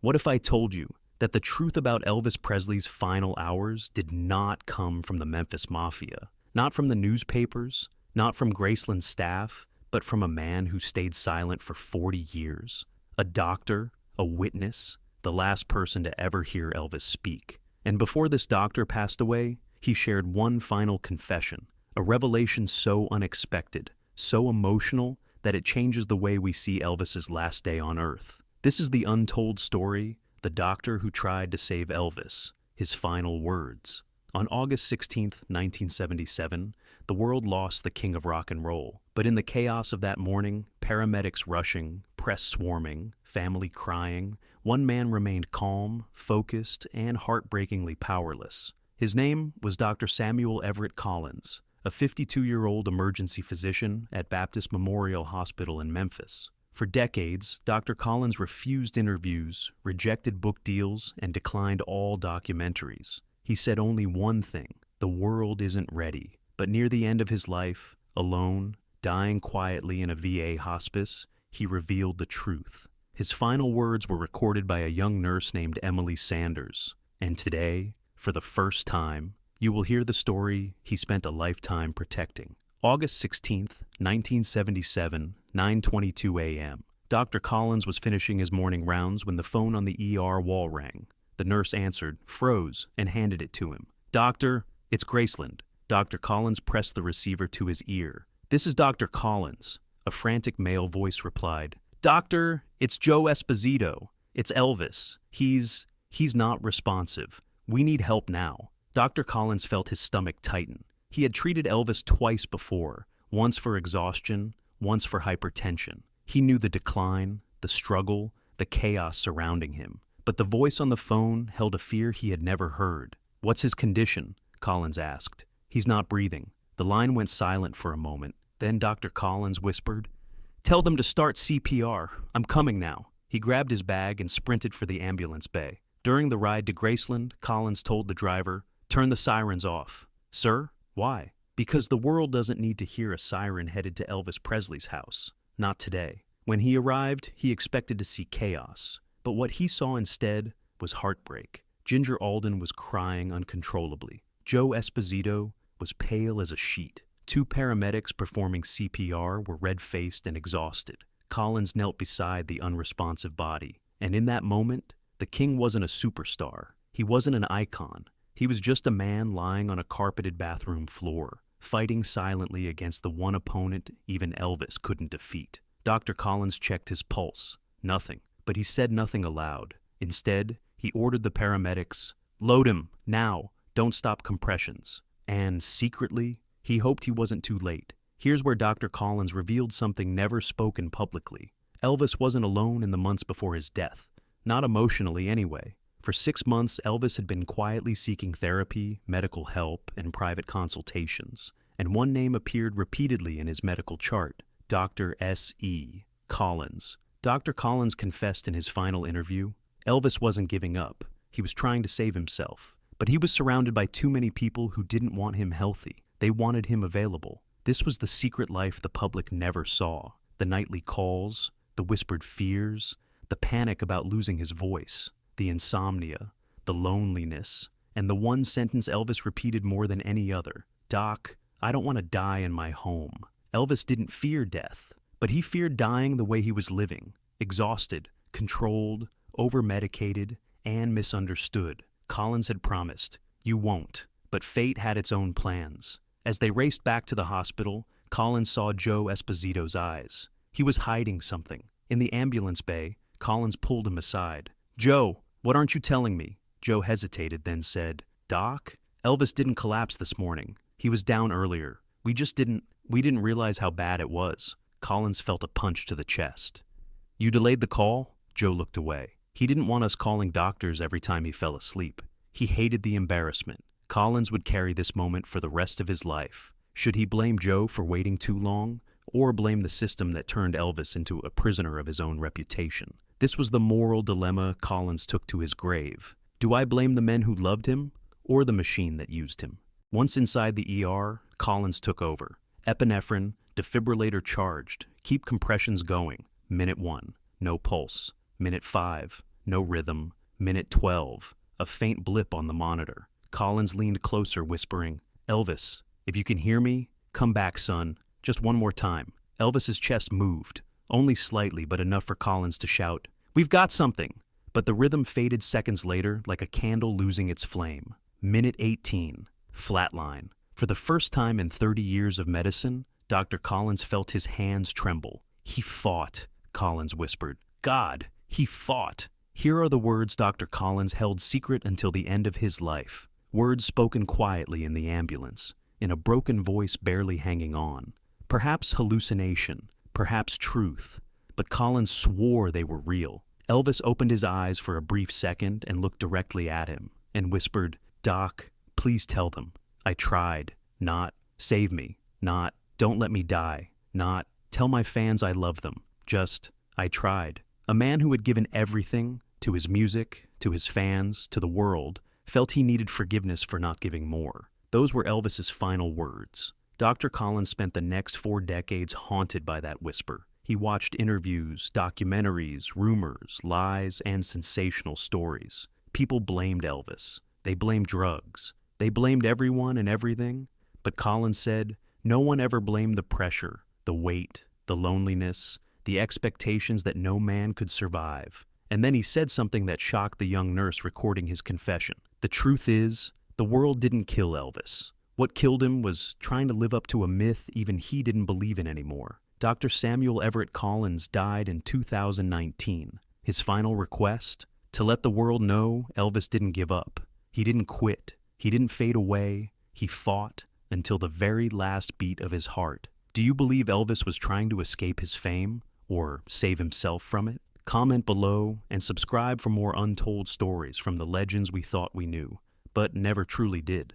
What if I told you that the truth about Elvis Presley's final hours did not come from the Memphis Mafia, not from the newspapers, not from Graceland's staff, but from a man who stayed silent for 40 years, a doctor, a witness, the last person to ever hear Elvis speak. And before this doctor passed away, he shared one final confession, a revelation so unexpected, so emotional, that it changes the way we see Elvis's last day on Earth. This is the untold story, the doctor who tried to save Elvis, his final words. On August 16th, 1977, the world lost the king of rock and roll. But in the chaos of that morning, paramedics rushing, press swarming, family crying, one man remained calm, focused, and heartbreakingly powerless. His name was Dr. Samuel Everett Collins, a 52-year-old emergency physician at Baptist Memorial Hospital in Memphis. For decades, Dr. Collins refused interviews, rejected book deals, and declined all documentaries. He said only one thing: the world isn't ready. But near the end of his life, alone, dying quietly in a VA hospice, he revealed the truth. His final words were recorded by a young nurse named Emily Sanders. And today, for the first time, you will hear the story he spent a lifetime protecting. August 16th, 1977, 9:22 a.m. Dr. Collins was finishing his morning rounds when the phone on the ER wall rang. The nurse answered, froze, and handed it to him. "Doctor, it's Graceland." Dr. Collins pressed the receiver to his ear. "This is Dr. Collins." A frantic male voice replied, "Doctor, it's Joe Esposito. It's Elvis. He's not responsive. We need help now." Dr. Collins felt his stomach tighten. He had treated Elvis twice before, once for exhaustion, once for hypertension. He knew the decline, the struggle, the chaos surrounding him. But the voice on the phone held a fear he had never heard. "What's his condition?" Collins asked. "He's not breathing." The line went silent for a moment. Then Dr. Collins whispered, "Tell them to start CPR. I'm coming now." He grabbed his bag and sprinted for the ambulance bay. During the ride to Graceland, Collins told the driver, "Turn the sirens off." "Sir? Why?" "Because the world doesn't need to hear a siren headed to Elvis Presley's house. Not today." When he arrived, he expected to see chaos. But what he saw instead was heartbreak. Ginger Alden was crying uncontrollably. Joe Esposito was pale as a sheet. Two paramedics performing CPR were red-faced and exhausted. Collins knelt beside the unresponsive body. And in that moment, the king wasn't a superstar. He wasn't an icon. He was just a man lying on a carpeted bathroom floor, fighting silently against the one opponent even Elvis couldn't defeat. Dr. Collins checked his pulse. Nothing. But he said nothing aloud. Instead, he ordered the paramedics, "Load him, now, don't stop compressions." And, secretly, he hoped he wasn't too late. Here's where Dr. Collins revealed something never spoken publicly. Elvis wasn't alone in the months before his death. Not emotionally, anyway. For 6 months, Elvis had been quietly seeking therapy, medical help, and private consultations. And one name appeared repeatedly in his medical chart: Dr. S.E. Collins. Dr. Collins confessed in his final interview, Elvis wasn't giving up. He was trying to save himself. But he was surrounded by too many people who didn't want him healthy. They wanted him available. This was the secret life the public never saw. The nightly calls, the whispered fears, the panic about losing his voice, the insomnia, the loneliness, and the one sentence Elvis repeated more than any other: "Doc, I don't want to die in my home." Elvis didn't fear death, but he feared dying the way he was living, exhausted, controlled, over-medicated, and misunderstood. Collins had promised, "You won't," but fate had its own plans. As they raced back to the hospital, Collins saw Joe Esposito's eyes. He was hiding something. In the ambulance bay, Collins pulled him aside. "Joe, what aren't you telling me?" Joe hesitated, then said, "Doc, Elvis didn't collapse this morning. He was down earlier. We didn't realize how bad it was." Collins felt a punch to the chest. "You delayed the call?" Joe looked away. He didn't want us calling doctors every time he fell asleep. He hated the embarrassment. Collins would carry this moment for the rest of his life. Should he blame Joe for waiting too long, or blame the system that turned Elvis into a prisoner of his own reputation? This was the moral dilemma Collins took to his grave. Do I blame the men who loved him, or the machine that used him? Once inside the ER, Collins took over. Epinephrine, defibrillator charged, keep compressions going. Minute 1, no pulse. Minute 5, no rhythm. Minute 12. A faint blip on the monitor. Collins leaned closer, whispering, "Elvis, if you can hear me, come back, son. Just one more time." Elvis's chest moved, only slightly, but enough for Collins to shout, "We've got something!" But the rhythm faded seconds later like a candle losing its flame. Minute 18. Flatline. For the first time in 30 years of medicine, Dr. Collins felt his hands tremble. "He fought," Collins whispered. "God, he fought." Here are the words Dr. Collins held secret until the end of his life. Words spoken quietly in the ambulance, in a broken voice barely hanging on. Perhaps hallucination, perhaps truth, but Collins swore they were real. Elvis opened his eyes for a brief second and looked directly at him, and whispered, "Doc, please tell them. I tried. Not, save me. Not, don't let me die. Not, tell my fans I love them. Just, I tried." A man who had given everything, to his music, to his fans, to the world, felt he needed forgiveness for not giving more. Those were Elvis's final words. Dr. Collins spent the next 4 decades haunted by that whisper. He watched interviews, documentaries, rumors, lies, and sensational stories. People blamed Elvis. They blamed drugs. They blamed everyone and everything. But Collins said, no one ever blamed the pressure, the weight, the loneliness, the expectations that no man could survive. And then he said something that shocked the young nurse recording his confession. The truth is, the world didn't kill Elvis. What killed him was trying to live up to a myth even he didn't believe in anymore. Dr. Samuel Everett Collins died in 2019. His final request? To let the world know Elvis didn't give up. He didn't quit. He didn't fade away. He fought until the very last beat of his heart. Do you believe Elvis was trying to escape his fame or save himself from it? Comment below and subscribe for more untold stories from the legends we thought we knew, but never truly did.